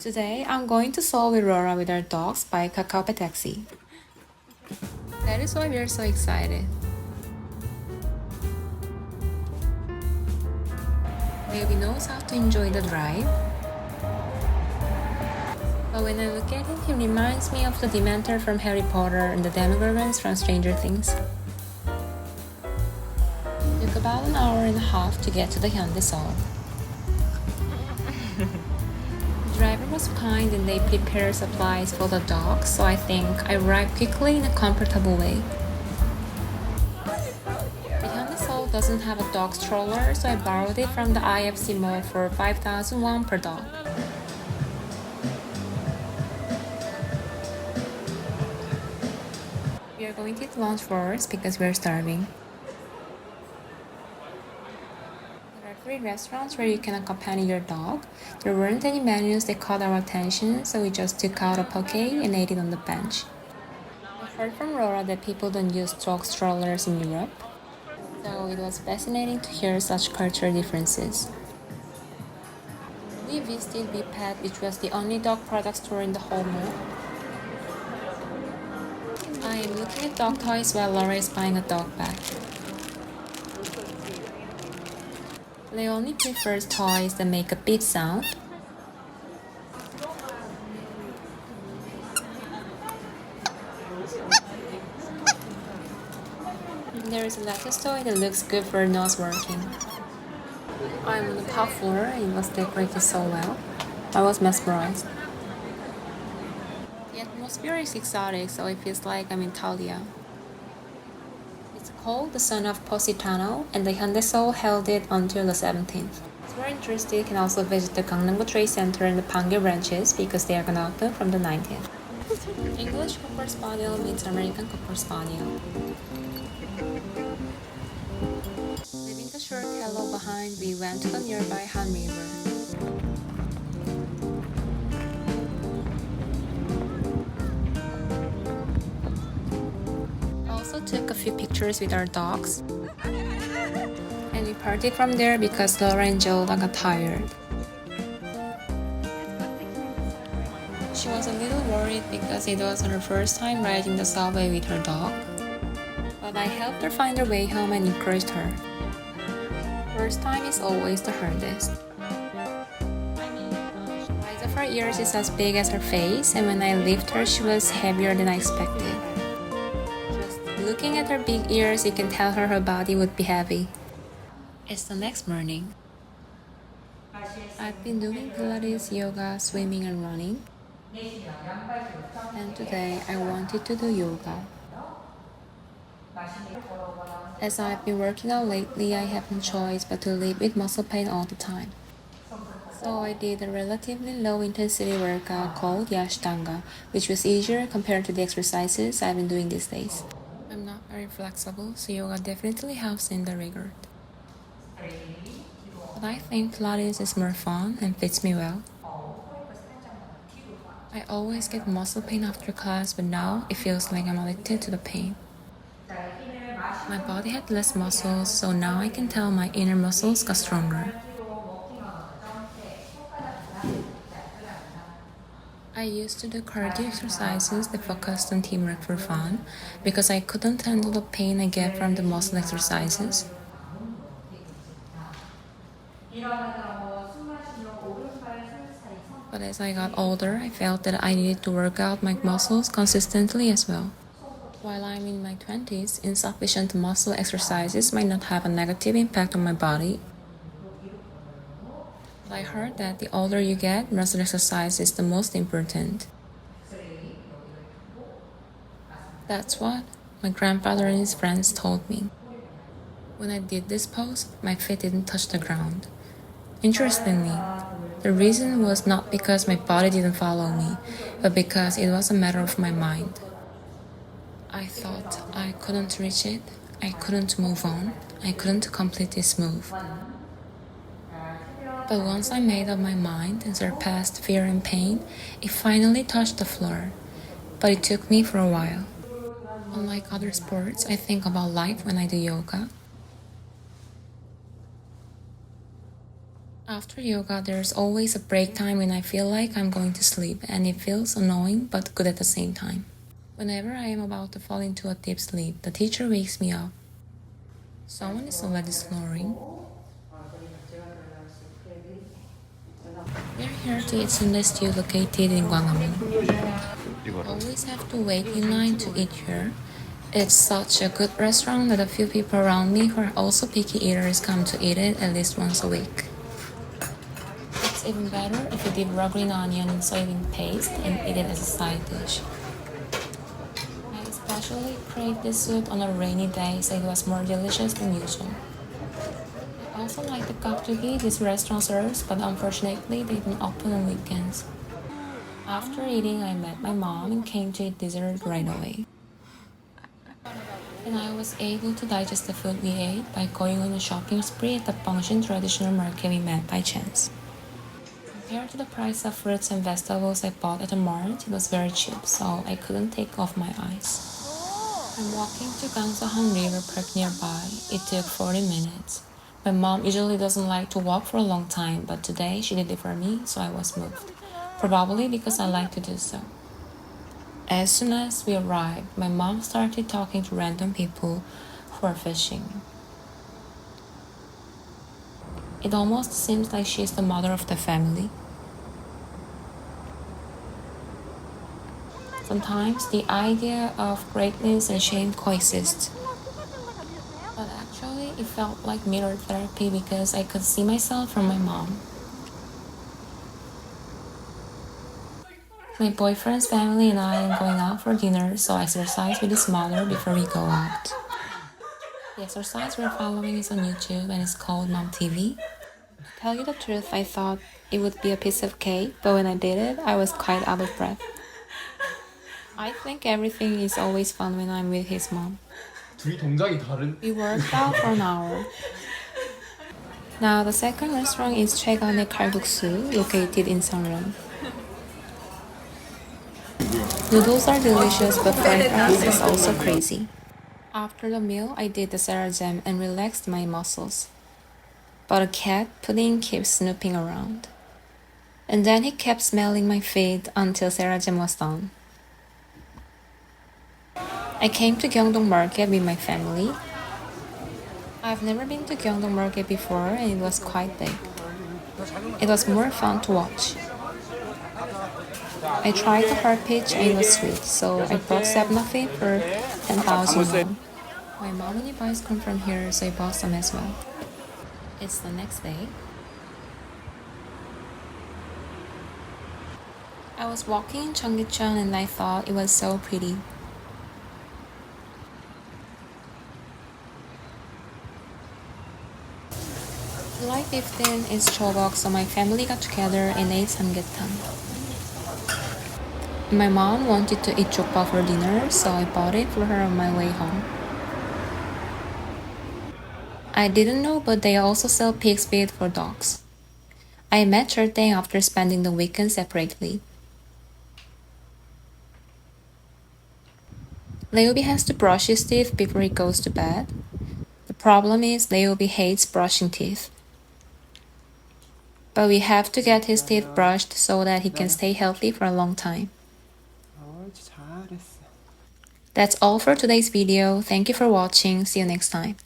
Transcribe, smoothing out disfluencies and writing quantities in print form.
Today, I'm going to Seoul with Rora with our dogs by Kakao Pet Taxi. That is why we are so excited. Baby knows how to enjoy the drive. But when I look at him, he reminds me of the Dementor from Harry Potter and the Demogorgons from Stranger Things. It took about an hour and a half to get to the Hyundai Seoul. The driver was kind and they prepared supplies for the dogs, so I think I arrived quickly in a comfortable way. The Hyundai Seoul doesn't have a dog stroller, so I borrowed it from the IFC mall for 5,000 won per dog. We are going to eat lunch first because we are starving. There are 3 restaurants where you can accompany your dog. There weren't any menus that caught our attention, so we just took out a poke and ate it on the bench. I heard from Rora that people don't use dog strollers in Europe, so it was fascinating to hear such cultural differences. We visited Bpet, which was the only dog product store in the whole mall. I am looking at dog toys while Laura is buying a dog bag. They only prefers toys that make a beep sound. There is a lettuce toy that looks good for nose working. I'm on the top floor and it was decorated so well. I was mesmerized. The atmosphere is exotic, so it feels like I'm in Italia. It's called the Son of Positano, and the Hyundai Seoul held it until the 17th. If you're interested, you can also visit the Gangnam-gu Trade Center and the Pangyo branches because they are gonna open from the 19th. English Cocker Spaniel meets American Cocker Spaniel. Leaving the short hello behind, we went to the nearby Han River. Took a few pictures with our dogs, and we partied from there because Laura and Jola got tired. She was a little worried because it was her first time riding the subway with her dog, but I helped her find her way home and encouraged her. First time is always the hardest. The size of her ears is as big as her face, and when I lifted her, she was heavier than I expected. Looking at her big ears, you can tell her body would be heavy. It's the next morning. I've been doing Pilates, yoga, swimming, and running. And today I wanted to do yoga. As I've been working out lately, I have no choice but to live with muscle pain all the time. So I did a relatively low-intensity workout called Ashtanga, which was easier compared to the exercises I've been doing these days. I'm not very flexible, so yoga definitely helps in the regard. But I think Pilates is more fun and fits me well. I always get muscle pain after class, but now it feels like I'm addicted to the pain. My body had less muscles, so now I can tell my inner muscles got stronger. I used to do cardio exercises that focused on teamwork for fun because I couldn't handle the pain I get from the muscle exercises. But as I got older, I felt that I needed to work out my muscles consistently as well. While I'm in my 20s, insufficient muscle exercises might not have a negative impact on my body. I heard that the older you get, muscle exercise is the most important. That's what my grandfather and his friends told me. When I did this pose, my feet didn't touch the ground. Interestingly, the reason was not because my body didn't follow me, but because it was a matter of my mind. I thought I couldn't reach it, I couldn't move on, I couldn't complete this move. But once I made up my mind and surpassed fear and pain, it finally touched the floor. But it took me for a while. Unlike other sports, I think about life when I do yoga. After yoga, there's always a break time when I feel like I'm going to sleep, and it feels annoying but good at the same time. Whenever I am about to fall into a deep sleep, the teacher wakes me up. Someone is already snoring. We're here to eat Hyundai Seoul located in Gangnam-gu. Always have to wait in line to eat here. It's such a good restaurant that a few people around me who are also picky eaters come to eat it at least once a week. It's even better if you dip raw green onion in soybean paste and eat it as a side dish. I especially craved this soup on a rainy day, so it was more delicious than usual. I also like the gakdugi this restaurant serves, but unfortunately they don't open on weekends. After eating, I met my mom and came to eat dessert right away. And I was able to digest the food we ate by going on a shopping spree at the Pangyo traditional market we met by chance. Compared to the price of fruits and vegetables I bought at the mart, it was very cheap, so I couldn't take off my eyes. I'm walking to Gangsa-han River Park nearby. It took 40 minutes. My mom usually doesn't like to walk for a long time, but today she did it for me, so I was moved. Probably because I like to do so. As soon as we arrived, my mom started talking to random people who are fishing. It almost seems like she's the mother of the family. Sometimes the idea of greatness and shame coexist. But actually, it felt like mirror therapy because I could see myself from my mom. My boyfriend's family and I am going out for dinner, so I exercise with his mother before we go out. The exercise we're following is on YouTube and it's called Mom TV. To tell you the truth, I thought it would be a piece of cake, but when I did it, I was quite out of breath. I think everything is always fun when I'm with his mom. 둘이 동작이 다른. We worked out for an hour. Now, the second restaurant is 최간의 칼국수, located in Seongnam. Noodles are delicious, but fried rice is also crazy. After the meal, I did the Sarah jam and relaxed my muscles. But a cat pudding keeps snooping around. And then he kept smelling my feet until Sarah jam was done. I came to Gyeongdong Market with my family. I've never been to Gyeongdong Market before and it was quite big. It was more fun to watch. I tried the hard peach and it was sweet, so I bought Sabnafi for 10,000 won. My mom only buys corn from here, so I bought some as well. It's the next day. I was walking in Cheonggi-cheon and I thought it was so pretty. July 15 is Chobok, so my family got together and ate samgyetang. My mom wanted to eat jokbal for dinner, so I bought it for her on my way home. I didn't know, but they also sell pig's feet for dogs. I met Chulteng after spending the weekend separately. Leobi has to brush his teeth before he goes to bed. The problem is Leobi hates brushing teeth. But we have to get his teeth brushed so that he can stay healthy for a long time. That's all for today's video. Thank you for watching. See you next time.